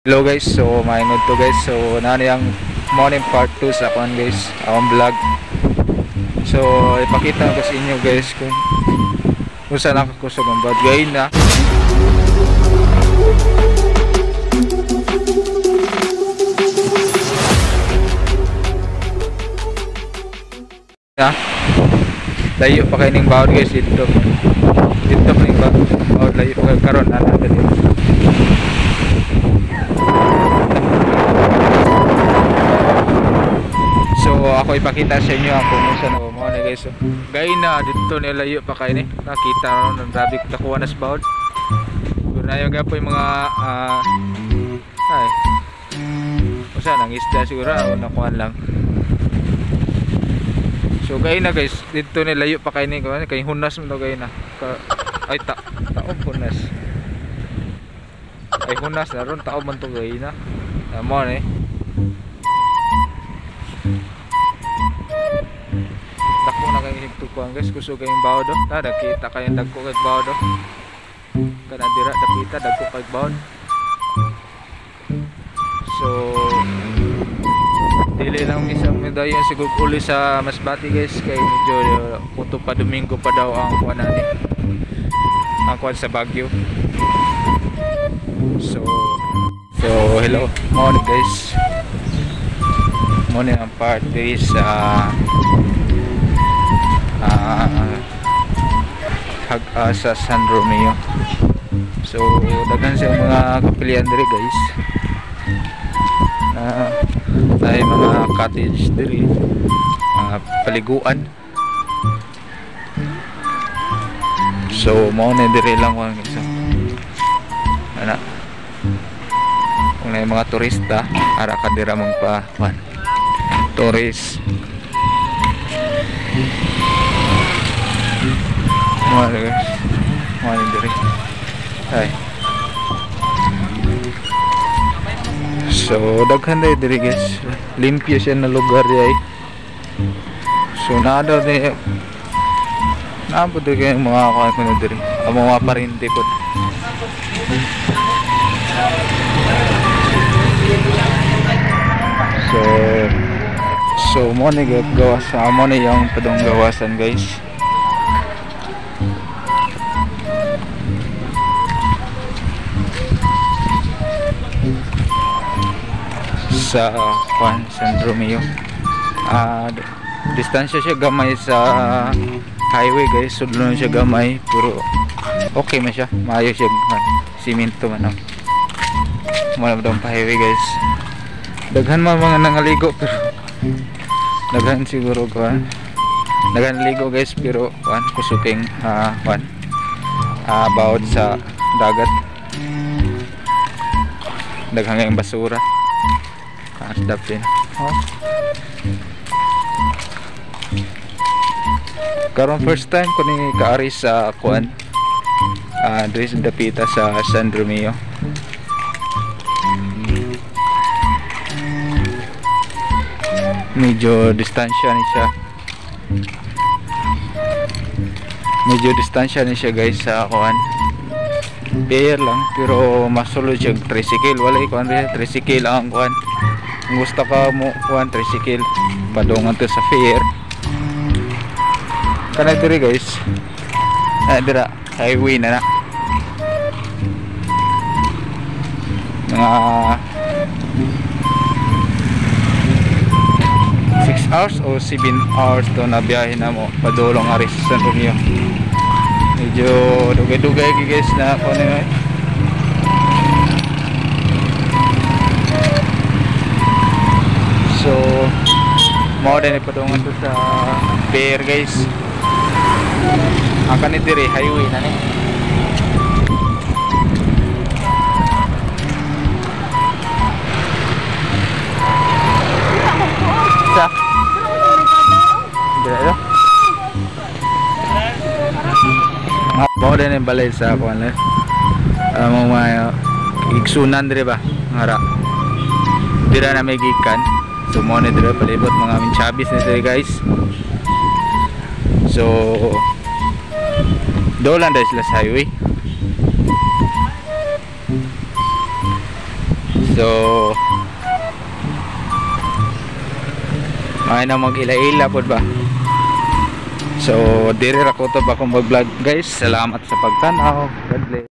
Hello guys, so mainod to guys. So nani ang morning part 2 sa akong guys, akong vlog. So ipakita ko sa inyo guys kung saan ako kusog ang bad gain na. Layo pa kayo ng bawod guys dito. Dito pa yung bawod layo pa kayo karon na natin dito. So ako ipakita sa inyo ang kumusta na mo na guys. So, gay na dito nilayo pa kayo ni. Nakita na ng rabi ko takuha na sa bawod. Siguro na yung gapo yung mga ay usa nang isda siguro nakuha lang. So gay na guys, dito nilayo pa kayo ni kay hunas mo daw gay na. Ay taob hunas. Ay hunas na ron taob man to gay na. Mo ni. Dako na kayo higtukuan guys, kusog kayong bawod do. Nakita kayong dagko kay bawod do. Kana dira nakita dagko kay bawod. So dili lang misang medayon siguro uli sa Masbati guys, kay medyo puto pa Domingo pa daw ang kuan ani. Ang kuan sa Baguio. So hello morning guys. Morning ang part is sa San Romeo. So daghan sa mga kapilian diri guys. Ay mga cottage diri, paliguan. So mao na diri lang ko guys. Ana kung may mga turista ara ka dira magpa tourist. Mga guys, mga diri. Ay. So daghan diri guys. Limpyo siya na lugar ay. So nada de napo diri kay mga kuan ko diri. Ang mga parente pod. So mo ni gawas sa mo ni yung padong gawasan guys. Sa San Romeo. Distansya siya gamay sa highway guys. Sudlo siya gamay pero okay man siya. Maayo siya simento man. Wala daw pa highway guys. Daghan man mga nangaligo pero daghan siguro kuan. Daghan ligo guys pero kuan kusuking kuan bawod sa dagat. Daghan ang basura. Asdap din. Karon first time ko ni kaari sa kuan diri sa dapita sa San Romeo. Medyo distansya ni siya guys sa kuan. Fair lang pero masulod siya tricycle. Wala kuan tricycle ang kuan. Kung gusto ka mo kuan tricycle padungan to sa fair. Kana diri guys. Dira highway na mga 6 hours o 7 hours to na biyahe na mo padulong aris sa San Romeo. Medyo dugay-dugay guys na ako na so mao din ipadungan to sa pier guys. Ang kanit diri highway na ni. Sa dira mao din ang balay sa kuan le. Mga igsunan diri ba ngara. Dira na may gikan. So mo na dira palibot mga minchabis na diri guys. So dolan dahil sila sa highway. So may na mag-ila-ila po ba. So diri ra ko to ba kung mag-vlog guys. Salamat sa pagtanaw. God bless.